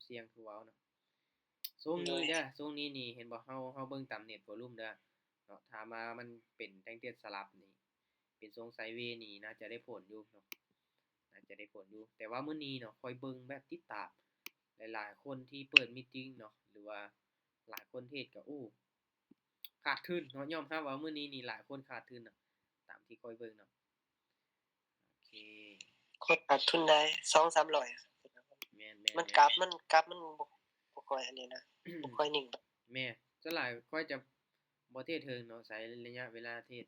เสียงคือเว้าเนาะช่วงโดยนี้เด้อช่วงนี้นี่เห็นบ่เฮาเบิ่งตามเน็ตวอลลุ่มเด้อเนาะถ้ามามันเป็นแท่งเทียนสลับนี่เป็นทรงไซด์เวย์นี่น่าจะได้ผลอยู่เนาะน่าจะได้ผลอยู่แต่ว่ามื้อนี้เนาะค่อยเบิ่งแบบติดตามหลายๆคนที่เปิดมีตติงเนาะหรือว่าหลายคนเทศก็โอ้ขาดทุนเนาะยอมรับว่ามื้อนี้นี่หลายคนขาดทุนเนาะตามที่ค่อยเบิ่งเนาะโอเคคนขาดทุนได้2-300แม่มันนๆๆ กราฟมันบ่ค่อยอันนี้นะบ่ค่อยนิ่งแม่ส่วนหลายข้อยจะบ่เทรดเทิงเนาะใช้ระยะเวลาเทรด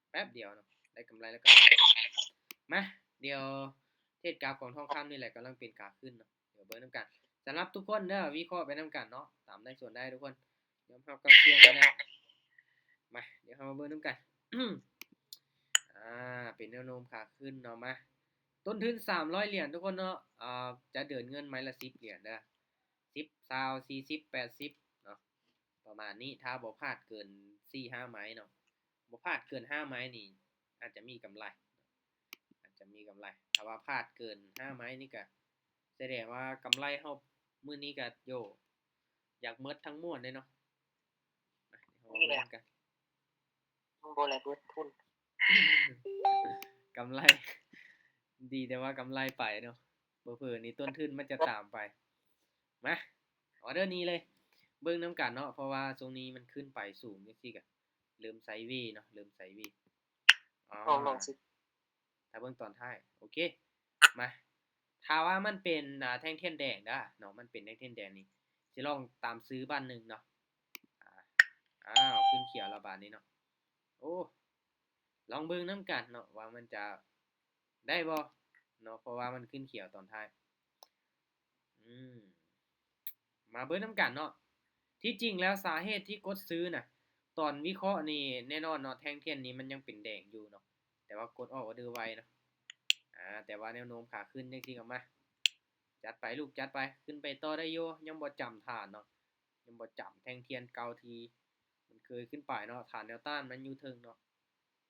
แป๊บเดียวเนาะได้กำไรแล้วก็พักมาเดี๋ยวเทรดกราฟของทองคำนี่แหละกำลังเป็นขาขึ้นเนาะเดี๋ยวเบิ่งนำกันสำหรับทุกคนเด้อวิเคราะห์ไปนำกันเนาะตามได้ส่วนได้ทุกคนยอมรับความเสี่ยงได้มาเดี๋ยวเรามาเบิ่งนำกันเป็นแนวโน้มขาขึ้นเนาะมาต้นทุน300เหรียญทุกคนเนาะจะเดินเงินไม้ละ10เหรียญเด้อ10 20 40 80เนาะประมาณนี้ถ้าบ่พลาดเกิน4-5ไม้เนาะบ่พลาดเกิน5ไม้นี่อาจจะมีกำไรอาจจะมีกำไรถ้าว่าพลาดเกิน5ไม้นี่ก็แสดงว่ากำไรเฮามื้อนี้ก็โยอยากหมดทั้งม้วนเลยเนาะเดี๋ยวเรานี่แหละมาเบิ่งกัน บ่แลกเบิดทุน กำไรดีแต่ว่ากำไรไปเนาะเผลอๆนี่ต้นทุนมันจะตามไปมาออเดอร์นี้เลยเบิ่งนํกันเนาะเพราะว่าช่วงนี้มันขึ้นไปสูงจังซี่ก็เริ่มไซด์เวย์เนาะเริ่มไซด์เวย์อ๋อน้องๆสิถ้าเบิ่งตอนท้ายโอเคมาถ้าว่ามันเป็นแท่งเทียนแดงเด้อเนาะมันเป็นแท่งเทียนแดงนี่สิลองตามซื้อบ้านหนึ่งเนาะอ่าขึ้นเขียวแล้วบาดนี้เนาะโอ้ลองเบิ่งนํกันเนาะว่ามันจะได้บ่เนาะเพราะว่ามันขึ้นเขียวตอนท้ายอืมมาเบิ่งนํกันเนาะที่จริงแล้วสาเหตุที่กดซื้อน่ะตอนวิเคราะห์นี่แน่นอนเนาะแท่งเทียนนี้มันยังเป็นแดงอยู่เนาะแต่ว่ากดออกออร์เดอร์ไวเนาะแต่ว่าแนวโน้มขาขึ้นจังซี่ก็มาจัดไปลูกจัดไปขึ้นไปต่อได้อยู่ยังบ่จำฐานเนาะยังบ่จำแท่งเทียนเก่าที่มันเคยขึ้นไปเนาะฐานแนวต้านมันอยู่เทิงเนาะ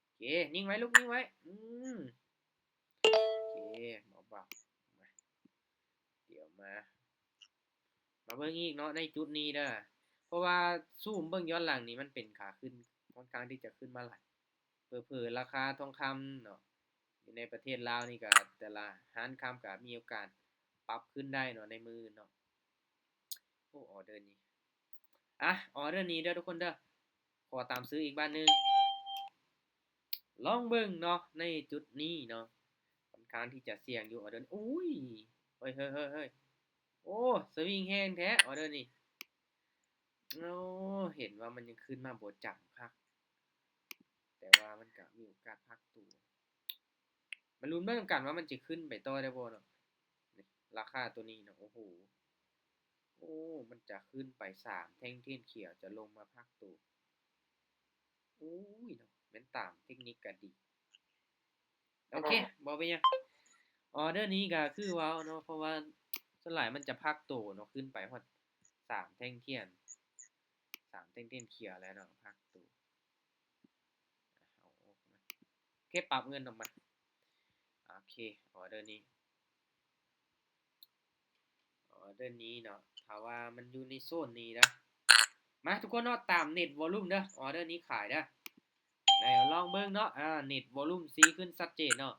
โอเคนิ่งไว้ลูกนิ่งไว้มโอเคเบาๆมาเดี๋ยวมาเบิ่งอีกเนาะในจุดนี้เด้อเพราะว่าซูมเบิ่งย้อนหลังนี่มันเป็นขาขึ้นค่อนข้างที่จะขึ้นมาหลายเผลอๆราคาทองคำเนาะอยู่ในประเทศลาวนี่ก็แต่ละร้านค้ำก็มีโอกาสปรับขึ้นได้เนาะในมื้ออื่นเนาะโอ้ออร์เดอร์นี้ออร์เดอร์นี้เด้อทุกคนเด้อขอตามซื้ออีกบาทหนึ่งลองเบิ่งเนาะในจุดนี้เนาะค่อนข้างที่จะเสี่ยงอยู่ออร์เดอร์อุ้ยเฮ้ยๆๆโอ้สวิงแรงแท้ออร์เดอร์นี้โอ้เห็นว่ามันยังขึ้นมาบ่จังคักแต่ว่ามันก็มีโอกาสพักตัวมาลุ้นเบิ่งกันว่ามันจะขึ้นไปต่อได้บ่เนาะนี่ราคาตัวนี้เนาะโอ้โฮโอ้มันจะขึ้นไป3แท่งเทียนเขียวจะลงมาพักตัวอุ้ยเนาะแม่นตามเทคนิคก็ดีโอเคบ่เป็นหยัง ออเดอร์นี้ก็คือว้าวเนาะเพราะว่าส่วนหลายมันจะพักโตเนาะขึ้นไปฮอด3แท่งเทียน3แท่งเทียนเขียวแล้วเนาะพักโตเอาออกมาโอเคปรับเงินออกมาโอเคออเดอร์นี้เนาะถ้าว่ามันอยู่ในโซนนี้นะมาทุกคนเนาะตามเน็ตวอลลุ่มเด้อออเดอร์นี้ขายเด้อไหนลองเบิ่งเนาะเน็ตวอลลุ่มสีขึ้นชัดเจนเนาะ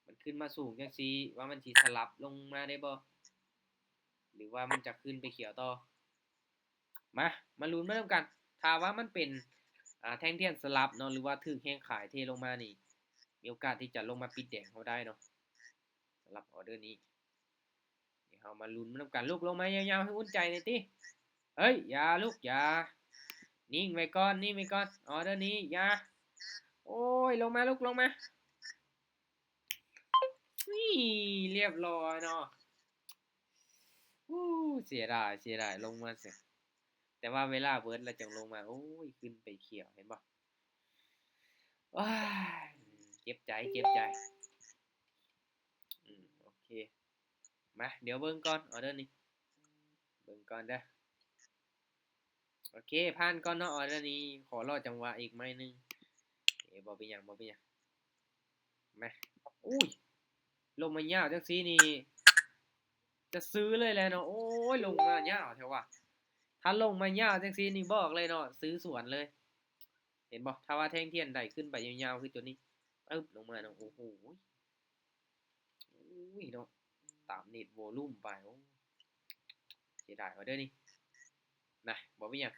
มันขึ้นมาสูงจังซี่ว่ามันสิสลับลงมาได้บ่หรือว่ามันจะขึ้นไปเขียวต่อ มาลุ้นไปนำกันถ้าว่ามันเป็นแท่งเทียนสลับเนาะหรือว่าถึกแฮงขายเทลงมานี่มีโอกาสที่จะลงมาปิดแดงเราได้เนาะสำหรับออเดอร์นี้เดี๋ยวเรามาลุ้นไปนำกันลูกลงมายาวๆให้อุ่นใจหน่อยติเฮ้ยอย่าลูกอย่านิ่งไว้ก่อนนิ่งไว้ก่อนออเดอร์นี้อย่าโอ้ยลงมาลูกลงมานี่เรียบร้อยเนาะเสียดายลงมาเสียแต่ว่าเวลาเบิดแล้วจังลงมาโอ้ยขึ้นไปเขียวเห็นบ่ว้ายเจ็บใจโอเคมาเดี๋ยวเบิ่งก่อนออเดอร์นี้เบิ่งก่อนเด้อโอเคผ่านก่อนเนาะออเดอร์นี้ขอรอจังหวะอีกไม้หนึ่งบ่เป็นหยังมาอุ้ยลงมายาวจังซี่นี่ จะซื้อเลยแหละเนาะโอ้ยลงมายาวแท้ว่ะถ้าลงมายาวจังซี่นี่บอกเลยเนาะซื้อสวนเลยเห็นบ่ถ้าว่าแท่งเทียนได้ขึ้นไปยาวๆคือตัวนี้ปึ๊บลงมาเนาะโอ้โหอุ้ยเนาะตามเน็ตวอลลุ่มไปโอ้เสียดายว่าเด้อนี่นะบ่มีหยัง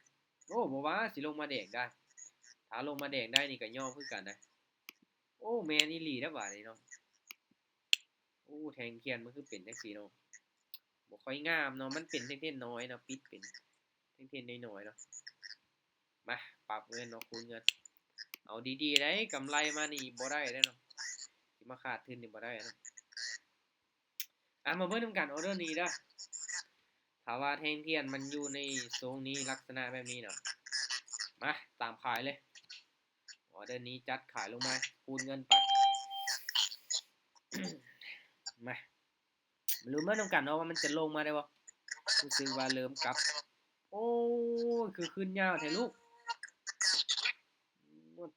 โอ้บ่ว่าสิลงมาแดงได้ถ้าลงมาแดงได้นี่ก็ยอมคือกันนะโอ้แม่นอีหลีเด้อบาดนี้เนาะโอ้แทงเทียนมันคือเป็นจังซี่เนาะบ่ค่อยงามเนาะมันเป็นแท่งๆน้อยเนาะปิดเป็นแท่งๆน้อยๆเนาะมาปรับเงินเนาะคูณเงินเอาดีๆได้กำไรมานี่บ่ได้เด้อเนาะสิมาขาดทุนนี่บ่ได้เนาะมาเบิ่งนำกันออเดอร์นี้เด้อถ้าว่าแท่งเทียนมันอยู่ในทรงนี้ลักษณะแบบนี้เนาะมาตามขายเลยออเดอร์นี้จัดขายลงมาคูณเงินไป มาลุ้นมานำกันเนาะว่ามันจะลงมาได้บ่รู้สึกว่าเริ่มกลับโอ้คือขึ้นยาวแท้ลูก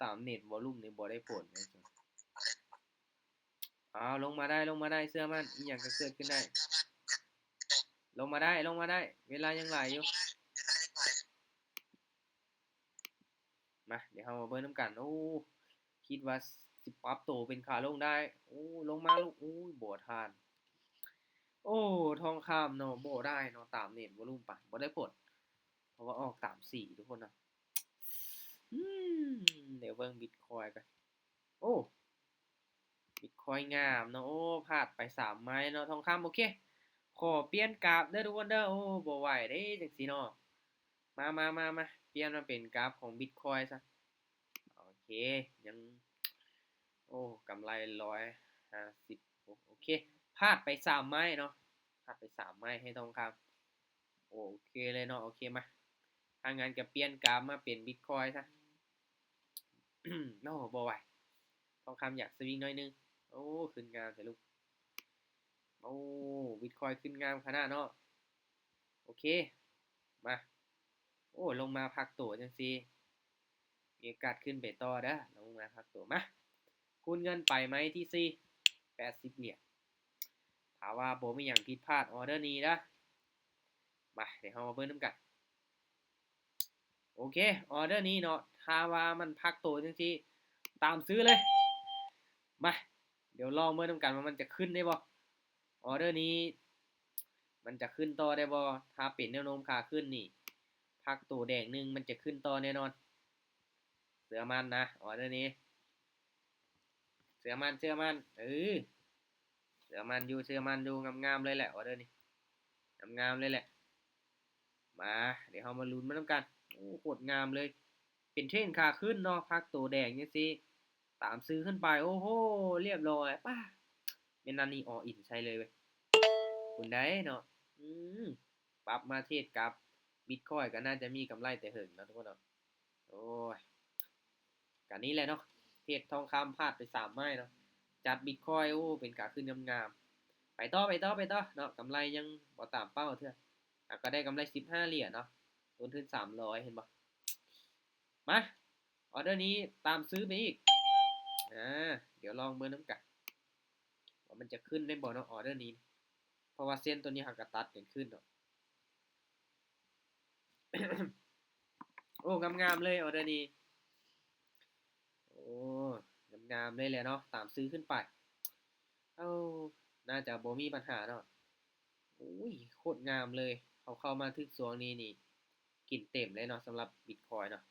ตามเน็ตวอลลุ่มนี่บ่ได้ผลนะจ๊ะลงมาได้เสื้อมันอีหยังก็เกิดขึ้นได้ลงมาได้เวลายังหลายอยู่มาเดี๋ยวเรามาเบิ่งนำกันโอ้คิดว่าสิปรับตัวเป็นขาลงได้โอ้ลงมาลูกโอ้ยบ่ทันโอ้ทองคำเนาะบ่ได้เนาะตามเน็ตวอลลุ่มไปบ่ได้ผลเพราะว่าออกตามสีทุกคนนะอืเดี๋ยวเบิ่งบิตคอยน์กันโอ้บิตคอยน์งามเนาะโอ้พลาดไป3ไม้เนาะทองคำโอเคขอเปลี่ยนกราฟเด้อทุกคนเด้อโอ้บ่ไหวเด้จังซี่เนาะมาเปลี่ยนมาเป็นกราฟของบิตคอยน์ซะโอเคยังโอ้กำไร150โอเคพลาดไป3ไม้เนาะพลาดไป3ไม้ให้ทองคำโอเคเลยเนาะโอเคมาถ้างั้นก็เปลี่ยนกราฟมาเป็นบิตคอยน์ซะ โอ้บ่ไหวทองคำอยากสวิงหน่อยนึงโอ้ขึ้นงามแต่ลูกโอ้บิตคอยขึ้นงามขนาดเนาะโอเคมาโอ้ลงมาพักตัวจังซี่มีโอกาสขึ้นไปต่อเด้อลงมาพักตัวมาคูณเงินไปไหมที่ซี่80เหรียญถามว่าบ่มีหยังผิดพลาดออเดอร์นี้นะมาเดี๋ยวเรามาเบิ่งนำกันโอเคออเดอร์นี้เนาะถ้าว่ามันพักตัวจังซี่ตามซื้อเลยมาเดี๋ยวลองเบิ่งนำกันว่ามันจะขึ้นได้บ่ออเดอร์นี้มันจะขึ้นต่อได้บ่ถ้าเป็นแนวโน้มขาขึ้นนี่พักตัวแดงหนึ่งมันจะขึ้นต่อแน่นอนเสือมันนะออเดอร์นี้เสือมันเสือมันเสือมันอยู่งามๆเลยแหละออเดอร์นี้งามๆเลยแหละมาเดี๋ยวเรามาลุ้นมันนำกันโอ้โคตรงามเลยเป็นเทรนขาขึ้นเนาะพักตัวแดงจังซี่ตามซื้อขึ้นไปโอ้โหเรียบร้อยป้าเป็นนันนี่ออินใช่เลยเว้ยคุณได้เนาะมปรับมาเทศกับบิตคอยก็น่าจะมีกำไรแต่เหิงเนาะทุกคนเนาะโอ้ยกันนี้แหละเนาะเทศทองคำพลาดไป3ไม้เนาะจัดบิตคอยโอ้เป็นขาขึ้นงามๆไปต่อเนาะกำไรยังบ่ตามเป้าเทื่อก็ได้กำไร15เหรียญเนาะต้นทุน300เห็นบ่มาออเดอร์นี้ตามซื้อไปอีกเดี๋ยวลองเบิ่งนำกันว่ามันจะขึ้นได้บ่เนาะออเดอร์นี้เพราะว่าเส้นตัวนี้หักกะตัดกันขึ้นเนาะ โอ้งามๆเลยออเดอร์นี้โอ้งามๆเลยแหละเนาะตามซื้อขึ้นไปเอ้าน่าจะบ่มีปัญหาเนาะอุ้ยโคตรงามเลยเขาเข้ามาถึงช่วงนี้นี่กินเต็มเลยเนาะสำหรับบิตคอยน์เนาะ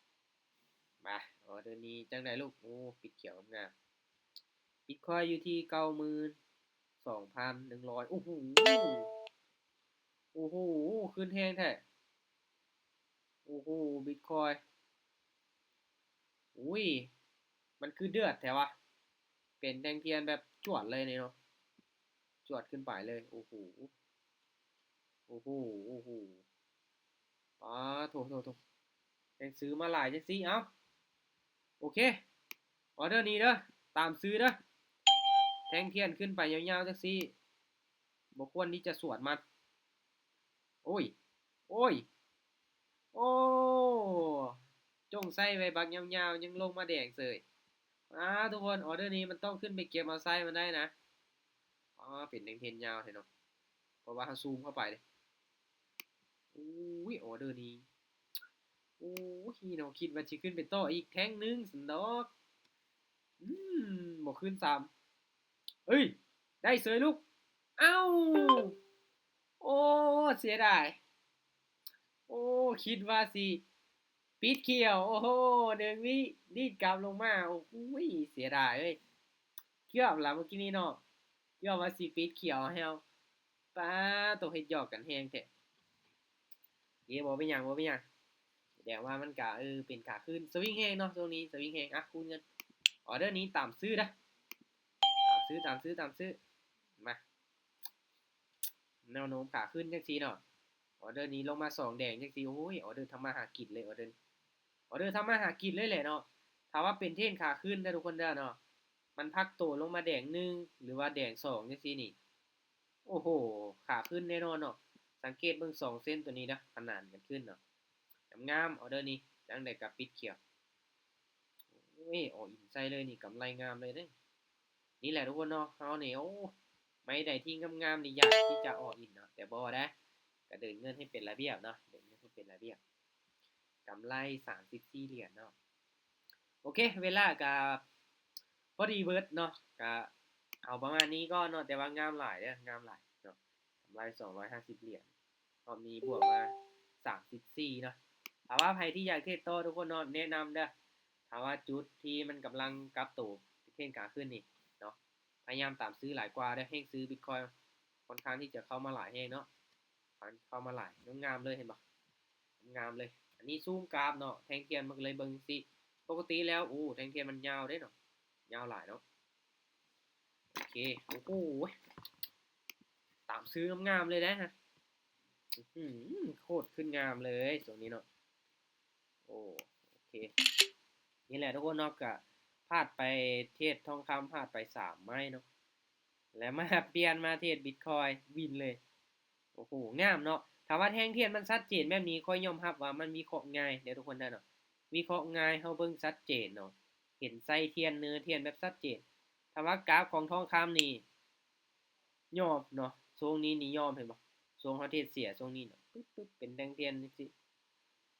มาออเดอร์นี้จังได๋ลูกโอ้ปิดเขียวงามบิตคอยน์อยู่ที่92,100โอ้โฮโอ้โฮขึ้นแรงแท้โอ้โฮบิตคอยน์อุ้ยมันคือเดือดแท้วะเป็นแท่งเทียนแบบจวดเลยนี่เนาะจวดขึ้นไปเลยโอ้โฮโอ้โฮโอ้โฮป๊าโถๆแฮ่งซื้อมาหลายจังซี่เอ้าโอเคออเดอร์นี้เด้อตามซื้อเด้อแท่งเทียนขึ้นไปยาวๆจังซี่บ่ควรที่จะสวนมันโอ้ยโอ้ยโอ้จงใส่ไว้บักยาวๆยังลงมาแดงเสยทุกคนออเดอร์นี้มันต้องขึ้นไปเก็บเอาไส้มันได้นะเป็นแท่งเทียนยาวแท้เนาะพ ราะว่าเราซูมเข้าไปเลยอุ้ยออเดอร์นี้โอ้ยเนาะคิดว่าสิขึ้นไปต่ออีกแท่งหนึงสันดอกอืบ่ขึ้นซ้ำเอ้ยได้เสยลูกเอ้าโอ้เสียดายโอ้คิดว่าสิปิดเขียวโอ้โห1วิดีดกลับลงมาโอ้โฮเสียดายเอ้ยเกือบแล้วเมื่อกี้นี้เนาะเกือบว่าสิปิดเขียวให้เราป๊าโตเฮ็ดหยอกกันแรงแท้บ่เป็นหยังบ่เป็นหยังแสดงว่ามันก็เป็นขาขึ้นสวิงแรงเนาะช่วงนี้สวิงแรงอะคูณเงินออเดอร์นี้ตามซื้อเด้อตามซื้อมาแนวโน้มขาขึ้นจังซี่เนาะออเดอร์นี้ลงมา2แดงจังซี่โอ้ยออเดอร์ทำมาหากินเลยออเดอร์ทำมาหากินเลยแหละเนาะถ้าว่าเป็นเทรนขาขึ้นเด้อทุกคนเด้อเนาะมันพักตัวลงมาแดง1หรือว่าแดง2จังซี่นี่โอ้โฮขาขึ้นแน่นอนเนาะสังเกตเบิ่ง2เส้นตัวนี้เด้อขนานกันขึ้นเนาะงามๆออเดอร์นี้จังได๋ก็ปิดเขียวโอ้ยall in ใส่เลยนี่กำไรงามเลยเด้อนี่แหละทุกคนเนาะเรานี่โอ้ไม้ใดที่งามๆนี่อยากที่จะ all in เนาะแต่บ่นะก็เดินเงินให้เป็นระเบียบเนาะเดินเงินให้เป็นระเบียบกำไร34เหรียญเนาะโอเคเวลาก็พอดีเบิดเนาะก็เอาประมาณนี้ก่อนเนาะแต่ว่างามหลายเด้องามหลายเนาะกำไร250เหรียญรอบนี้บวกมา34เนาะถ้าว่าไผที่อยากเทรดต่อทุกคนเนาะแนะนำเด้อถ้าว่าจุดที่มันกำลังกลับตัวเทรนขาขึ้นนี่เนาะพยายามตามซื้อหลายกว่าเด้อแฮ่งซื้อ Bitcoin ค่อนข้างที่จะเข้ามาหลายแฮงเนาะเข้ามาหลายงามๆเลยเห็นบ่งามเลยอันนี้ซูมกราฟเนาะแท่งเทียนมันก็เลยเบิ่งสิปกติแล้วโอ้แท่งเทียนมันยาวเด้เนาะยาวหลายเนาะโอเคโอ้โหตามซื้องามๆเลยนะฮะโคตรขึ้นงามเลยตรงนี้เนาะโอเคนี่แหละทุกคนเนาะก็พลาดไปเทรดทองคำพลาดไป3ไม้เนาะแล้วมาเปลี่ยนมาเทรด Bitcoin วินเลยโอ้โหงามเนาะถ้าว่าแท่งเทียนมันชัดเจนแบบนี้ค่อยยอมรับว่ามันวิเคราะห์ง่ายเด้อทุกคนเด้อเนาะวิเคราะห์ง่ายเราเบิ่งชัดเจนเนาะเห็นไส้เทียนเนื้อเทียนแบบชัดเจนถ้าว่ากราฟของทองคำนี่ยอมเนาะทรงนี้นี่ยอมเห็นบ่ทรงเฮาเทรดเสียทรงนี้เนาะปึ๊บๆเป็นแท่งเทียนจังซี่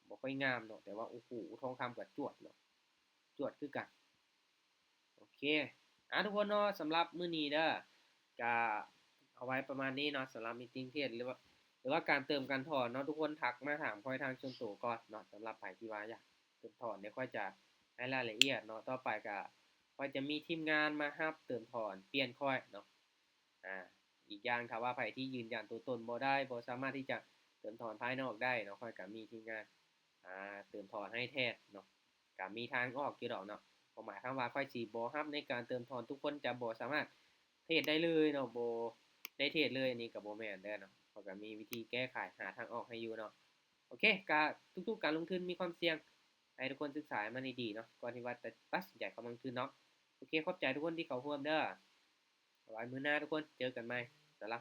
บ่ค่อยงามเนาะแต่ว่าโอ้โฮทองคำก็จวดเนาะจวดคือกันโอเคทุกคนเนาะสำหรับมื้อนี้เด้อก็เอาไว้ประมาณนี้เนาะสำหรับมีตติ้งเทรดหรือว่าการเติมการถอนเนาะทุกคนทักมาถามค่อยทางส่วนตัวก่อนเนาะสำหรับไผที่ว่าอยากเติมถอนเดี๋ยวค่อยจะให้รายละเอียดเนาะต่อไปก็ค่อยจะมีทีมงานมารับเติมถอนเปลี่ยนค่อยเนาะอีกอย่างถ้าว่าไผที่ยืนยันตัวตนบ่ได้บ่สามารถที่จะเติมถอนภายนอกได้เนาะค่อยก็มีทีมงานเติมถอนให้แทนเนาะก็มีทางออกอยู่ดอกเนาะก็หมายความว่าค่อยสิบ่รับในการเติมถอนทุกคนจะบ่สามารถเทรดได้เลยเนาะบ่ได้เทรดเลยอันนี้ก็บ่แม่นเด้อเนาะเขาก็มีวิธีแก้ไขหาทางออกให้อยู่เนาะโอเคก็ทุกๆการลงทุนมีความเสี่ยงให้ทุกคนศึกษาให้มันให้ดีเนาะก่อนที่ว่าจะตัดสินใจเข้ามาลงทุนเนาะโอเคขอบใจทุกคนที่เข้าร่วมเด้อไว้มื้อหน้าทุกคนเจอกันใหม่สำหรับ